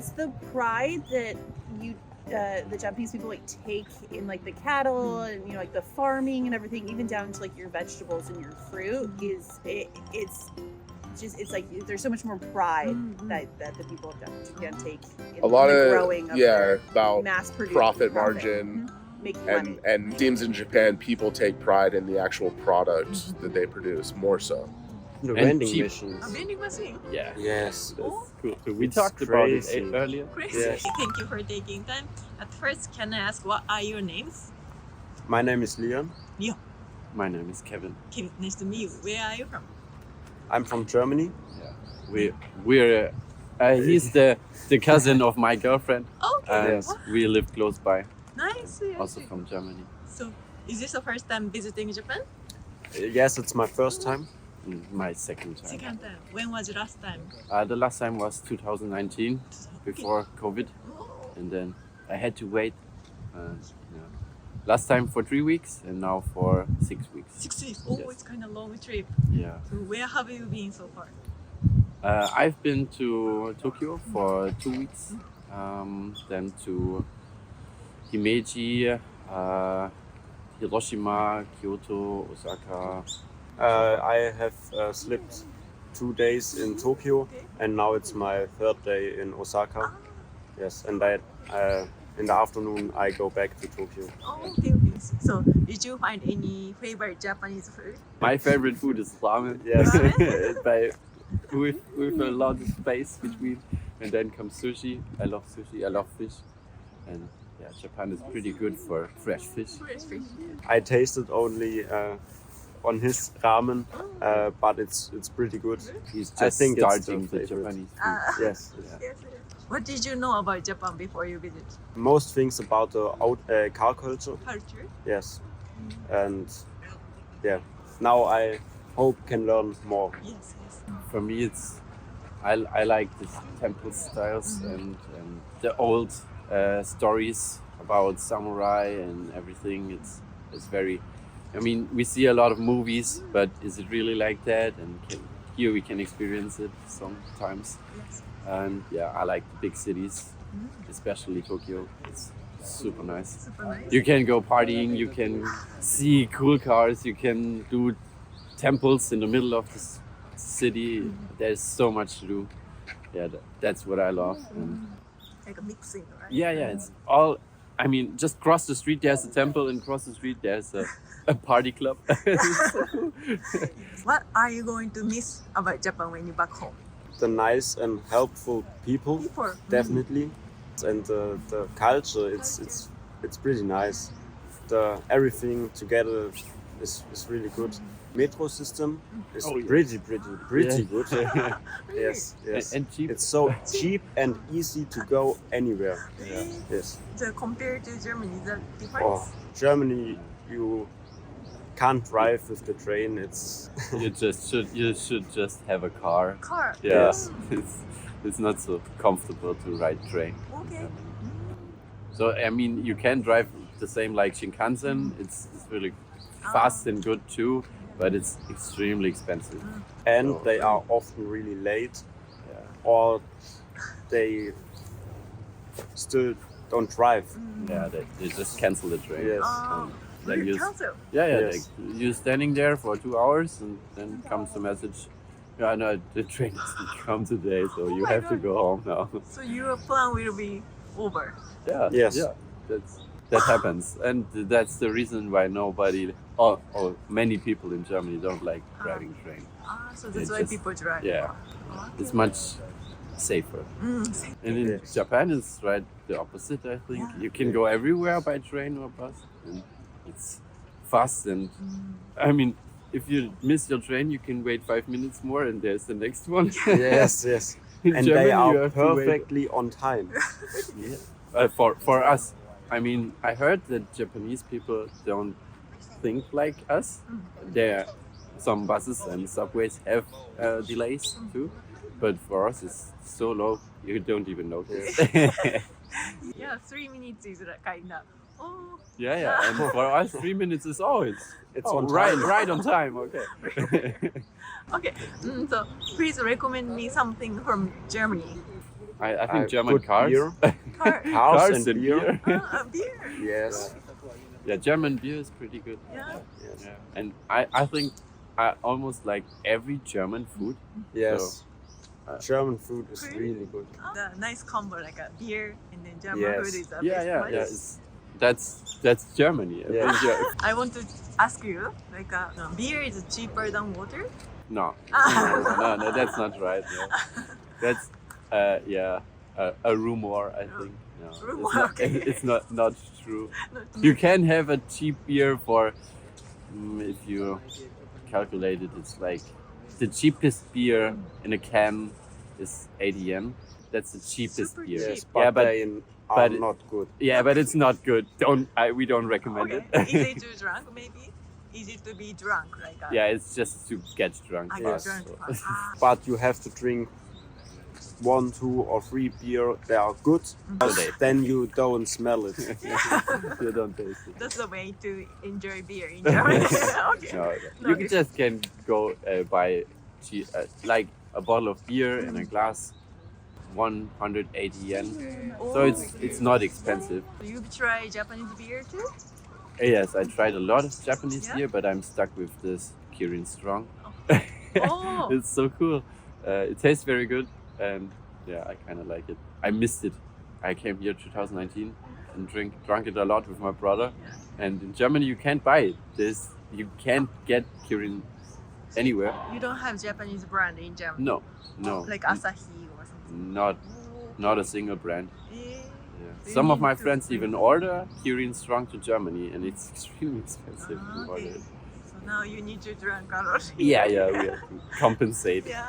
it's the pride that the Japanese people like take in like the cattle and like the farming and everything, even down to like your vegetables and your fruit. It's like there's so much more pride that the people of Japan take in a lot the of growing of about mass-produced profit margin. Making money. And it seems in Japan people take pride in the actual product that they produce more so. The And vending cheap. machines. A vending machine. Yeah, Yes. that's cool. So we It's talked about it crazy. earlier. Crazy. Yes. Thank you for taking time. At first, can I ask what are your names? My name is Leon. My name is Kevin. Kim, nice to meet you. Where are you from? I'm from Germany. We're he's the cousin of my girlfriend. Okay. Yes. We live close by, Nice. also from Germany. So, is this the first time visiting Japan? Yes, it's my first time. My second time. Second time. When was the last time? The last time was 2019, before COVID, and then I had to wait. Last time for 3 weeks, and now for 6 weeks. 6 weeks. Oh, Yes. it's kind of long trip. Yeah. So, where have you been so far? I've been to Tokyo for 2 weeks, then to Himeji, Hiroshima, Kyoto, Osaka. I have slept 2 days in Tokyo, and now it's my third day in Osaka. Yes, and in the afternoon I go back to Tokyo. Oh, okay. So, did you find any favorite Japanese food? My favorite food is ramen. Yes. with a lot of space between, and then comes sushi. I love sushi. I love fish, and yeah, Japan is pretty good for fresh fish. Fresh fish. I tasted only on his ramen, but it's pretty good. He's just I think it's starting the the favorite. Japanese food. Yes. Yes. What did you know about Japan before you visit? Most things about the car culture. Culture. Yes, and yeah, now I hope can learn more. Yes. For me, I like the temple styles and the old stories about samurai and everything. It's very. I mean, we see a lot of movies, but is it really like that? And here we can experience it sometimes. Yes. And yeah, I like the big cities, especially Tokyo. It's super nice. Super nice. You can go partying, you can see cool cars, you can do temples in the middle of the city. There's so much to do. Yeah, that's what I love. And Like a mixing, right? yeah, it's all. I mean, just cross the street, there's a temple, and cross the street, there's a party club. What are you going to miss about Japan when you're back home? The nice and helpful people, People. definitely, and the culture. It's pretty nice. Everything together is really good. Metro system is pretty good. Yes. And cheap. It's so cheap and easy to go anywhere. Yeah. Yes. So compared to Germany, is that difference? Oh, Germany, you can't drive with the train. It's You should just have a car. Car. Yeah, Yes. it's not so comfortable to ride train. Okay. So I mean, you can drive the same like Shinkansen. It's really fast and good too, but it's extremely expensive. and they are often really late, or they still don't drive. Yeah, they just cancel the train. Yes. Then Really you cancel. yeah, Yes. like you're standing there for 2 hours, and then comes the message. Yeah, no, the train doesn't come today, so you my have to God. go home now. So your plan will be over. Yeah. Yes. Yeah. That happens, and that's the reason why nobody, or many people in Germany don't like driving train. So that's It's why just- people drive. Yeah, Okay. it's much safer. And in Yes. Japan, it's right the opposite. I think you can go everywhere by train or bus, and it's fast. And I mean, if you miss your train, you can wait 5 minutes more, and there's the next one. Yes, yes. In And Germany, they you are have to wait. perfectly on time. Yeah. For us, I mean, I heard that Japanese people don't think like us. There, some buses and subways have delays too, but for us it's so low you don't even notice. Yeah, 3 minutes is like kind of. Oh. yeah, and for us 3 minutes is it's on right, time. right on time. Okay. Okay. So please recommend me something from Germany. I think German good cars. beer. Car. Cars and beer. Beer. Yes. Yeah, German beer is pretty good. Yeah. Yes. Yeah. And I think I almost like every German food. Yes. German food is Really? really good. The nice combo like a beer and then German Yes. food is the Yeah, best yeah, one. yeah. That's Germany. I Yeah. think, I want to ask you, like, beer is cheaper than water? No, Ah. no, that's not right. No. That's a rumor. I think. No, Rumor, it's not, okay. it's not true. You can have a cheap beer for, if you calculate it, it's like the cheapest beer in a can is 80 yen. That's the cheapest Super beer. cheap. Yes, but, Yeah, but- they are but- not good. Yeah, but it's not good. We don't recommend Okay. it. Easy to drink, maybe? Easy to be drunk, like Yeah, it's just to get drunk. I Yes. get drunk fast. Ah. But you have to drink 1, 2, or 3 beer. They are good. But then you don't smell it. You don't taste it. That's the way to enjoy beer in Germany. Okay. No, No, you it's- just can go buy like a bottle of beer in a glass, 180 yen. So it's not expensive. You've tried Japanese beer too? Yes, I tried a lot of Japanese Yeah? beer, but I'm stuck with this Kirin Strong. Oh. It's so cool. It tastes very good, and yeah, I kind of like it. I missed it. I came here 2019 and drank it a lot with my brother. And in Germany, you can't buy it. You can't get Kirin anywhere. You don't have Japanese brand in Germany? No, no, Like Asahi or something? not a single brand. Eh, Yeah. Some of my friends even order Kirin Strong to Germany, and it's extremely expensive to order okay. it. So now you need to drink a lot. Yeah, we have to compensate. Yeah.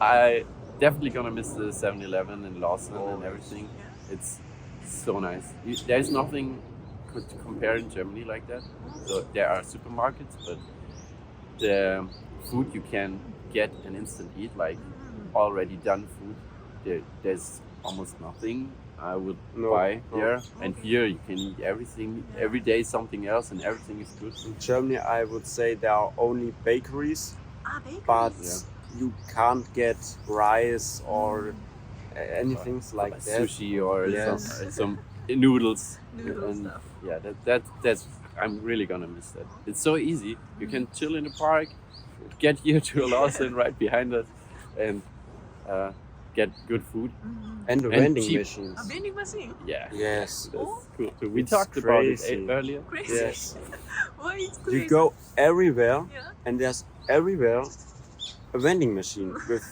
I definitely gonna miss the 7-Eleven in Lawson and everything. Yeah. It's so nice. There's nothing could compare in Germany like that. So there are supermarkets, but the food you can get an instant eat, like already done food. There's almost nothing I would No, buy no. here. And here you can eat everything every day, something else, and everything is good. In Germany, I would say there are only bakeries, Bakeries. but Yeah. you can't get rice or anything like that. Sushi or Yes. some noodles. Noodle And stuff. yeah, that's I'm really gonna miss that. It's so easy. You can chill in the park, get here to Lawson right behind us, and get good food. And the And vending cheap. machines. A vending machine? Yeah, Yes. that's Oh. cool. So we It's talked about crazy. it earlier. Crazy. Yes. Why it's crazy? You go everywhere, Yeah. and there's everywhere a vending machine with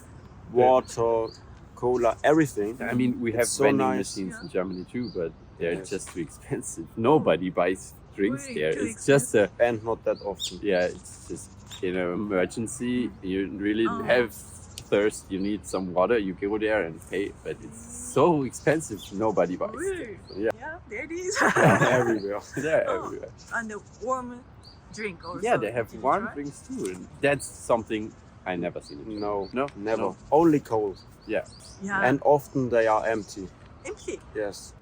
water, cola, everything. I mean, we have It's so vending nice. machines in Germany too, but they're Yes. just too expensive. Nobody buys drinks Way there. too It's just a And not that often. it's just in an emergency. You really Oh. have thirst. You need some water. You go there and pay, but it's so expensive. Nobody buys. Really? So, yeah, Yeah, there it is. Everywhere. they're Oh. everywhere. And the warm drink also. Yeah, they have Did you warm try? drinks too, and that's something I never seen. In No, No? never. No. Only cold. Yeah, Yeah. And often they are empty. empty. Yes.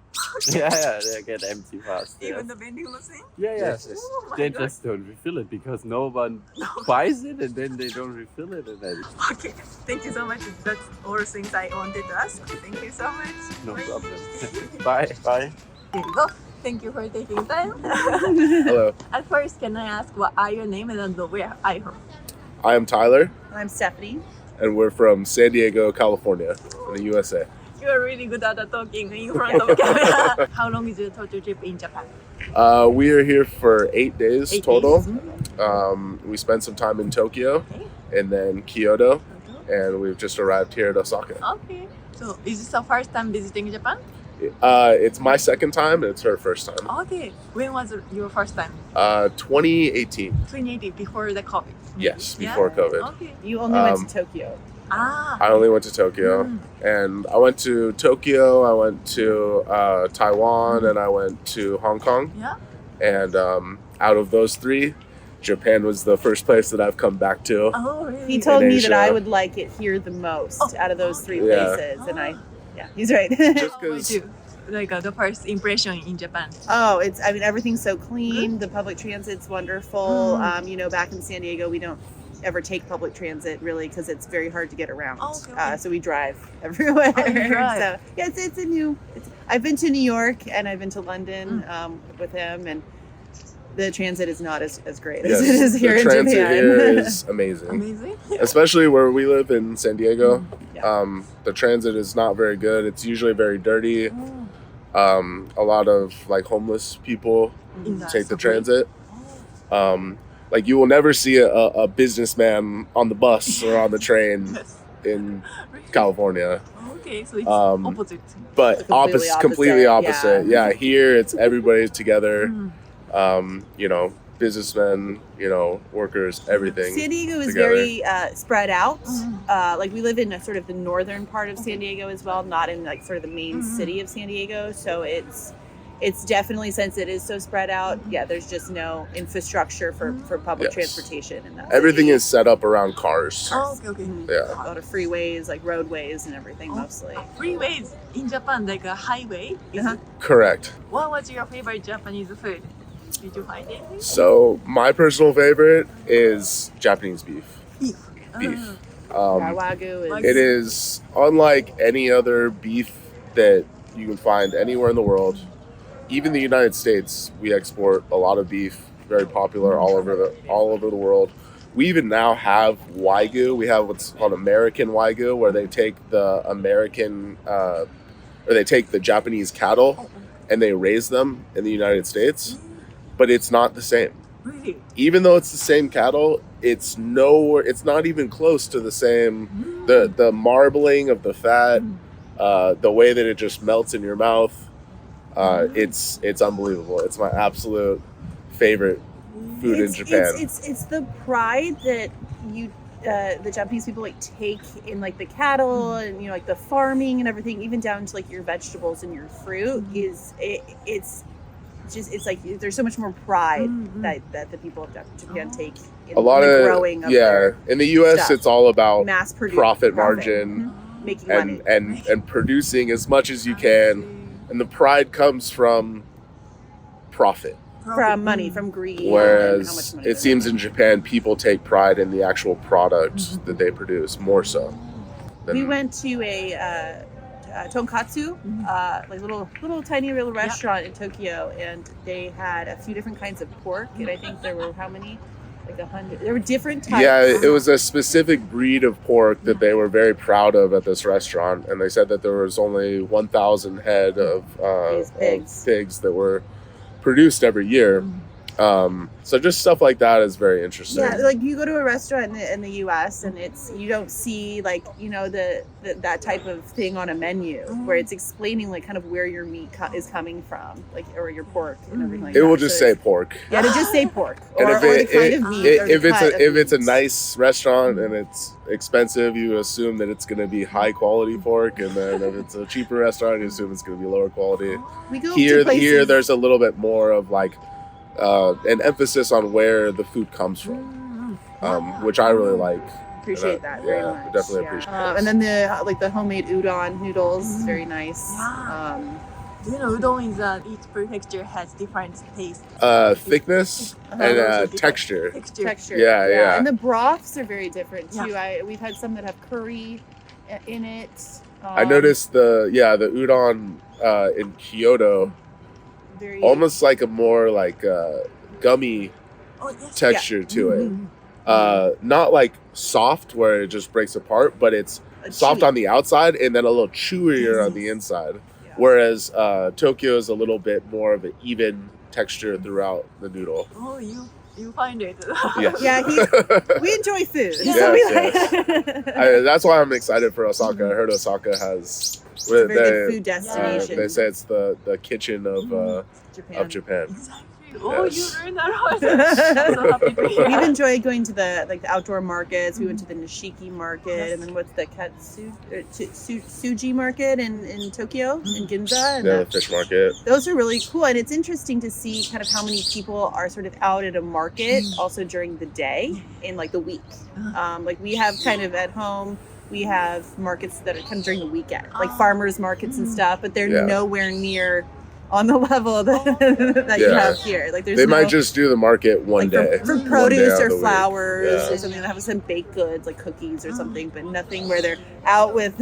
yeah, they get empty fast. Even Yes. the vending machine. Yeah, yeah. Yes, yes. Oh my They God. just don't refill it because no one No. buys it, and then they don't refill it, and then Okay, thank you so much. That's all things I wanted to ask. Thank you so much. no Bye. problem. Bye. Bye. Here you go. Thank you for taking time. Hello, At first, can I ask what are your name and where are you from? I am Tyler, I'm Stephanie. and we're from San Diego, California, in the USA. You're really good at talking in front of camera. How long is your total trip in Japan? We are here for 8 days 8 total. days? We spent some time in Tokyo Okay. and then Kyoto, and we've just arrived here at Osaka. Okay. So is this the first time visiting Japan? It's my second time, and it's her first time. Okay. When was your first time? 2018. 2080, before the COVID. Yes, Yeah? before COVID. Okay. You only went Um, to Tokyo. Ah. I only went to Tokyo, Mm. and I went to Tokyo, I went to Taiwan, and I went to Hong Kong. Yeah. And out of those 3, Japan was the first place that I've come back to. Oh, really? He told me that I Asia. would like it here the most Oh, out of those 3 Yeah. places, and yeah, he's right. Just How about you? Like the first impression in Japan. Oh, I mean, everything's so clean. The public transit's wonderful. Mm. Back in San Diego, we don't ever take public transit really because it's very hard to get around. Oh, okay. So we drive everywhere. Oh, you drive. So yeah, it's a new. I've been to New York and I've been to London with him, and the transit is not as great as it is here in Japan. The transit here is amazing. Amazing. Especially where we live in San Diego. Yeah. The transit is not very good. It's usually very dirty. A lot of like homeless people take the transit. Like you will never see a businessman on the bus or on the train in California. Okay, so it's opposite. But completely opposite. Yeah, here it's everybody together. You know, businessmen, you know, workers, everything. San Diego is together. very spread out. Like we live in sort of the northern part of San Diego as well, not in like sort of the main city of San Diego. So it's definitely, since it is so spread out, yeah, there's just no infrastructure for public transportation in that Everything city. is set up around cars. Oh, okay. Yeah. A lot of freeways, like roadways and everything mostly. Freeways in Japan, like a highway. Is it? Correct. What was your favorite Japanese food? Did you find anything? So my personal favorite is Japanese beef. Beef. Yeah, Wagyu is. It is unlike any other beef that you can find anywhere in the world. Even the United States, we export a lot of beef, very popular all over the world. We even now have Wagyu. We have what's called American Wagyu, where they take the Japanese cattle and they raise them in the United States, but it's not the same. Really? Even though it's the same cattle, it's not even close to the same. The marbling of the fat, the way that it just melts in your mouth, it's unbelievable. It's my absolute favorite food in Japan. It's the pride that the Japanese people like take in like the cattle and you know like the farming and everything, even down to like your vegetables and your fruit. It's like there's so much more pride that the people of Japan take in A lot the of growing of their in the U.S. stuff. It's all about mass produced profit margin making money. and producing as much as you can, and the pride comes from profit. From money, from greed. and how much Whereas money it they seems make. in Japan, people take pride in the actual product that they produce more so. We went to a tonkatsu, like little tiny little restaurant in Tokyo, and they had a few different kinds of pork, and I think there were how many? Like 100. There were different types. Yeah, it was a specific breed of pork that they were very proud of at this restaurant, and they said that there was only 1,000 head of pigs that were produced every year. So just stuff like that is very interesting. Yeah, like you go to a restaurant in the U.S. and you don't see like you know that type of thing on a menu where it's explaining like kind of where your meat is coming from, like or your pork and everything like that. It will just say pork. Yeah, to just say pork And or the kind of meat. or the cut of if it's a meat. nice restaurant and it's expensive, you assume that it's going to be high quality pork, and then if it's a cheaper restaurant, you assume it's going to be lower quality. We go Here, to places, there's a little bit more of like an emphasis on where the food comes from, which I really like. appreciate that very yeah, much. definitely appreciate it. And then the homemade udon noodles is very nice. Do you know udon is each prefecture has different taste. Thickness and texture. Texture. Yeah. And the broths are very different too. Yeah. We've had some that have curry in it. I noticed the udon in Kyoto, very almost like a more like gummy Oh, yes. texture to it. Not like soft where it just breaks apart, but it's soft chewy. on the outside and then a little chewier on the inside. Yeah. Whereas Tokyo is a little bit more of an even texture throughout the noodle. Oh, you find it. Yes. Yeah, we enjoy food. Yes, so we yes. That's why I'm excited for Osaka. I heard Osaka has It's a very good food destination. they say it's the kitchen of Japan. Exactly. Oh, Yes. you learned that one. I'm so happy to hear. We've enjoyed going to the outdoor markets. We went to the Nishiki market, and then what's the Tsuji market in Tokyo, in Ginza. And The fish market. those are really cool, and it's interesting to see kind of how many people are sort of out at a market also during the day in like the week. Like we have kind of at home, we have markets that are kind of during the weekend, like farmers markets and stuff, but they're Yeah. nowhere near on the level that you Yeah. have here. Like there's They no, might just do the market one like day. for One day produce out or of the week. flowers Yeah. or something. They have some baked goods like cookies or something, but nothing where they're out with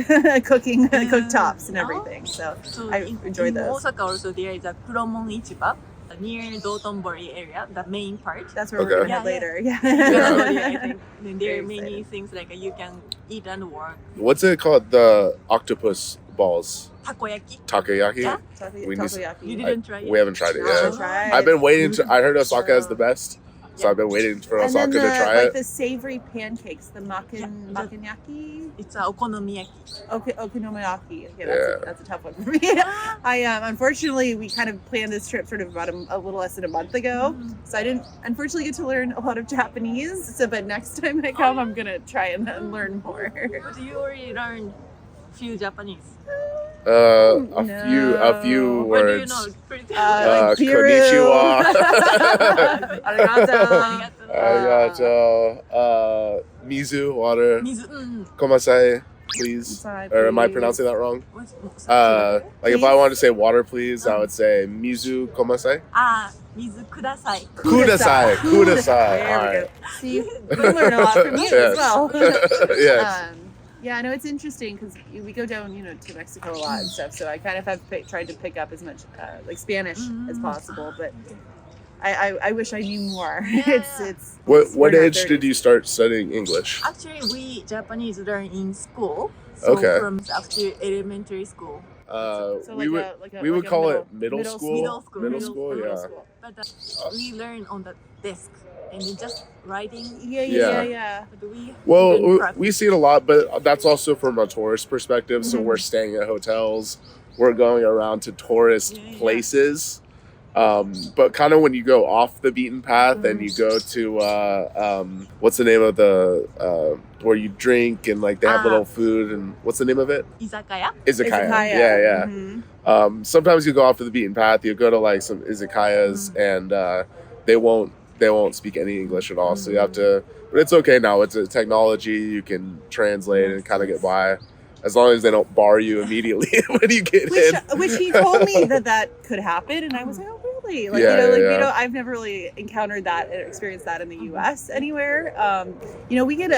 cooking cooktops and everything. So So I enjoy in those. Osaka also there is a Kuromon Ichiba near Dotonbori area, the main part. That's where Okay. we're gonna head Yeah, later. Yeah, Yeah. I think. And there are Very many excited. things like you can eat and work. What's it called? The octopus balls, Takoyaki. takoyaki. Yeah. We need- Takoyaki. You didn't try it? We haven't tried it No, yet. try I've it. been waiting to. I heard Osaka has the best, so Yeah. I've been waiting for And then Osaka to try like it. the savory pancakes, the Yeah. makinyaki. It's a okonomiyaki. Okonomiyaki. Okay, Yeah. that's a tough one for me. I unfortunately we kind of planned this trip sort of about a little less than a month ago, so I didn't unfortunately get to learn a lot of Japanese. So, but next time I come, I'm gonna try and learn more. But you already learned few Japanese. A No. few What do you words. know? Pretty Like konnichiwa. Arigato. Arigato. Mizu, water. Mizu. Komasai, please. Sorry, Or am I please. pronouncing that wrong? What's Like if I wanted to say water, please, I would say Mizu komasai. Mizu kudasai. Kudasai. Kudasai. There All we right. go. See, you learn a lot from you Yes. as well. Yes. Yeah, no, it's interesting because we go down, to Mexico a lot and stuff. So I kind of have tried to pick up as much like Spanish as possible, but I wish I knew more. It's What we're in our age did 30s. you start studying English? Actually, we Japanese learn in school. So Okay. from after elementary school. So We would like a we would like a call middle- it middle school. Middle school. Middle school, middle yeah. school. But we learn on the desk and then just writing. Yeah. But we Well, didn't practice. we see it a lot, but that's also from a tourist perspective. So we're staying at hotels, we're going around to tourist Yeah. places. But kind of when you go off the beaten path and you go to what's the name of the where you drink and like they have little food and what's the name of it? Izakaya. Izakaya. Yeah. Mhm. Sometimes you go off to the beaten path. You go to like some izakayas and they won't speak any English at all. So you have to. But it's okay now. It's a technology. You can translate and kind of get by, as long as they don't bar you immediately when you get in. Which he told me that could happen, and I was like, oh really? Like Yeah, we yeah. don't. I've never really encountered that or experienced that in the U.S. anywhere. We get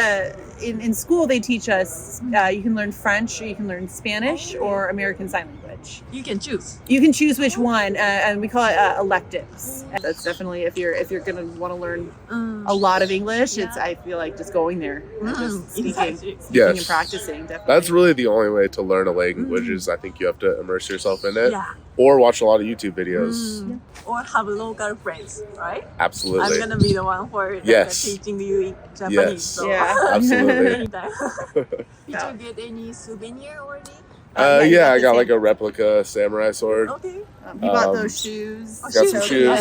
in school they teach us you can learn French, or you can learn Spanish, or American Sign Language. You can choose. You can choose which one, and we call it electives. That's definitely if you're gonna want to learn a lot of English. It's I feel like just going there, and just speaking Yes. and practicing. Definitely. That's really the only way to learn a language. Is I think you have to immerse yourself in it, Yeah. or watch a lot of YouTube videos. Or have local friends, right? Absolutely. I'm gonna be the one for Yes. teaching you in Japanese. Yes. So. Yeah. Absolutely. Anytime. Did you get any souvenir already? Yeah, I got like a replica samurai sword. Okay. He bought Um, those shoes. got some shoes.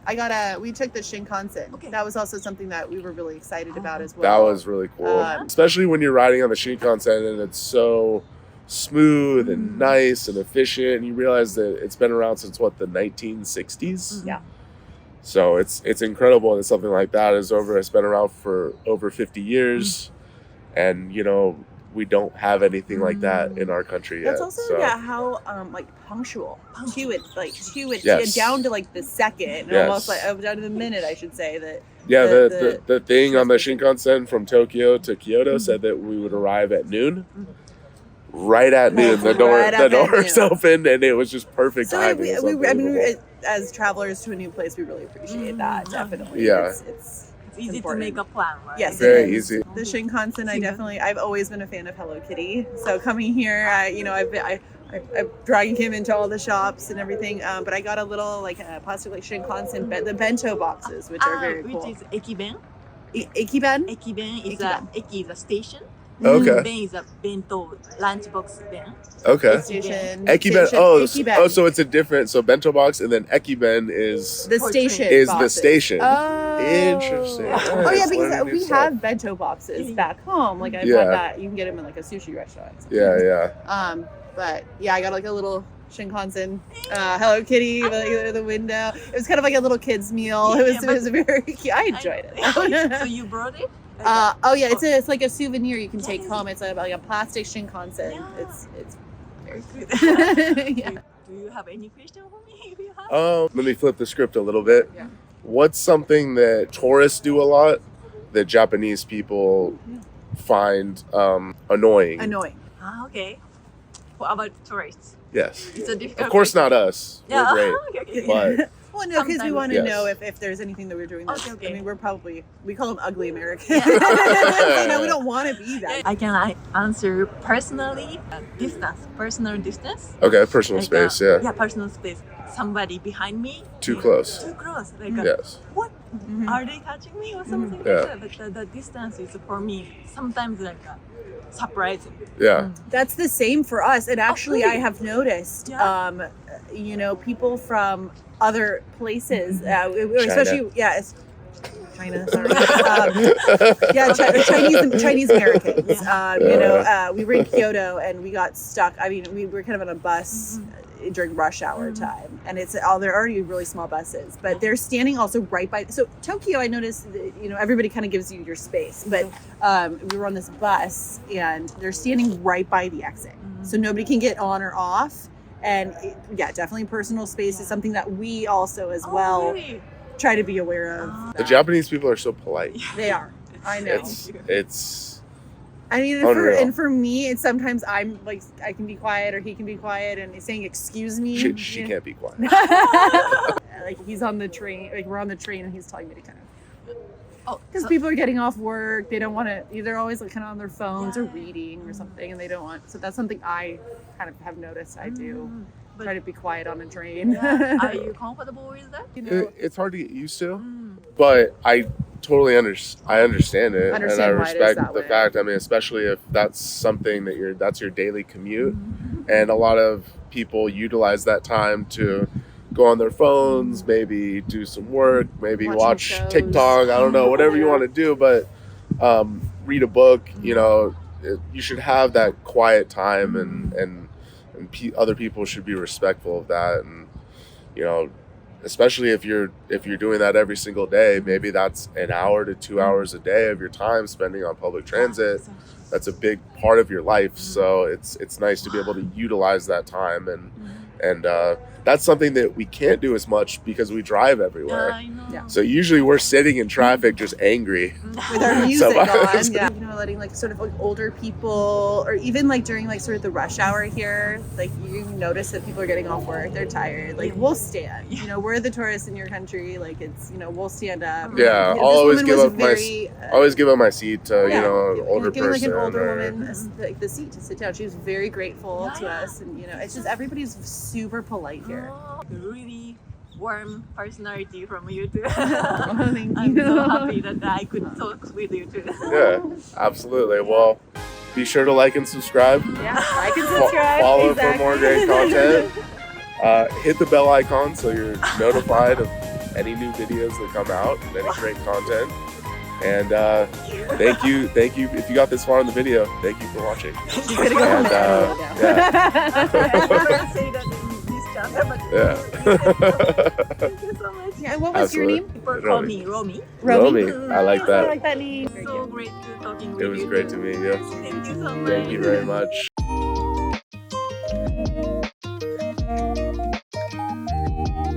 I got we took the Shinkansen. Okay. That was also something that we were really excited about as That well. was really cool, Um, especially when you're riding on the Shinkansen and it's so smooth and nice and efficient. And you realize that it's been around since what, the 1960s? Yeah. So it's incredible that something like that it's been around for over 50 years, and we don't have anything like that in our country yet. That's also so. how like punctual to it Yes. down to like the second, and Yes. almost like down to the minute. I should say that. Yeah, the- the thing on the Shinkansen from Tokyo to Kyoto said that we would arrive at noon. Right at noon, the door Right up the at doors noon. opened, and it was just perfect So timing. we, It was we, I mean, unbelievable. as travelers to a new place, we really appreciate that. Definitely. Yeah. It's It's easy important. to make a plan, right? Yes, it Very is. easy. The Shinkansen, I've always been a fan of Hello Kitty. So coming here, I'm dragging him into all the shops and everything. But I got a little plastic Shinkansen the bento boxes, which are very cool. Which is ekiben. Ikiben? Ekiben is Ekiben. eki is a station. Okay. Ben is a bento lunchbox ben. Okay. Station. Ekiben. Station, Oh, Ekiben. so it's a different. So bento box, and then Ekiben is The For station is the boxes. station. Oh. Interesting. Oh Nice. yeah, because Learning new we stuff. have bento boxes back home. Like I Yeah. bought that. You can get them in like a sushi restaurant. Yeah. But yeah, I got like a little Shinkansen, Hello Kitty, the window. It was kind of like a little kid's meal. Yeah, it was very cute. I enjoyed So it. you brought it? Oh yeah, it's like a souvenir you can take home. It's like a plastic Shinkansen. Yeah. It's Very good. Yeah. Do you have any question for me? If you have? Let me flip the script a little bit. Yeah. What's something that tourists do a lot that Japanese people find annoying? Annoying. Ah, okay. What about tourists? Yes. It's a difficult. Of course, not us. We're Yeah. great. Okay. But Well, no, because we Sometimes. want to Yes. know if there's anything that we're doing. That's, Okay, okay. I mean, we call them ugly Americans. Yeah. You know, we don't want to be that. I can answer personally. Distance, personal distance. okay, personal Like, space. Yeah. Yeah, personal space. Somebody behind me. Too close. Too close. Like, Yes. what? Mhm. Are they touching me or something Yeah. like that? But the distance is for me sometimes like surprising. Yeah. That's the same for us. And actually, really? I have noticed, Yeah. you know, people from other places, especially, it's China, sorry. Chinese Americans. You know, we were in Kyoto and we got stuck. I mean, we were kind of on a bus during rush hour time, and they're already really small buses, but they're standing also right by. So Tokyo, I noticed that, you know, everybody kind of gives you your space, but we were on this bus and they're standing right by the exit, so nobody can get on or off. And definitely personal space is something that we also as well Oh, really? try to be aware of. The Japanese people are so polite. They are. I know. It's I mean, unreal. for me, it's sometimes I'm like, I can be quiet or he can be quiet, and he's saying, excuse me. she can't be quiet. Like he's on the train, like we're on the train and he's telling me to kind of, Oh, because so- people are getting off work, they don't want to, they're always like kind of on their phones or reading or something, and they don't want, so that's something I kind of have noticed I do. but- Try to be quiet on a train. Are you comfortable with that? You know, It's hard to get used to, but I totally understand it, and I Understand why it is respect that the way. fact. I mean, especially if that's something that's your daily commute, and a lot of people utilize that time to go on their phones, maybe do some work, maybe Watching watch shows. TikTok. I don't know, whatever you Yeah. want to do, but read a book. You know, you should have that quiet time, and other people should be respectful of that, and you know, especially if you're doing that every single day, maybe that's an hour to 2 hours a day of your time spending on public transit. That's a big part of your life, so it's nice to be able to utilize that time, and that's something that we can't do as much because we drive everywhere. I know. Yeah. So usually we're sitting in traffic just angry. with our music on, Sometimes. yeah. You know, letting like sort of like older people, or even like during like sort of the rush hour here, like you notice that people are getting off work, they're tired. Like we'll stand. You know, we're the tourists in your country. Like it's, you know, we'll stand up. Yeah, You know, I'll this always woman give was up very, I always give up my seat to you know, an give- older giving person. like an older or- woman like the seat to sit down. She was very grateful to us, and you know, it's just everybody's super polite here. Oh, really warm personality from you too. Thank I'm you. so happy that I could talk with you too. Yeah, absolutely. Well, be sure to like and subscribe. Yeah, like and Fo- subscribe. Follow exactly. for more great content. Hit the bell icon so you're notified of any new videos that come out, and any great content. And thank you. If you got this far in the video, thank you for watching. She's gonna go home And, now. yeah. I never say that in this channel, but Yeah. thank you so much. Yeah, and what was your Absolutely. name? People call me Romi. Romi, I like I that. like that name. So great to talking with It you. was great to meet you. Thank you so much. Thank you very much.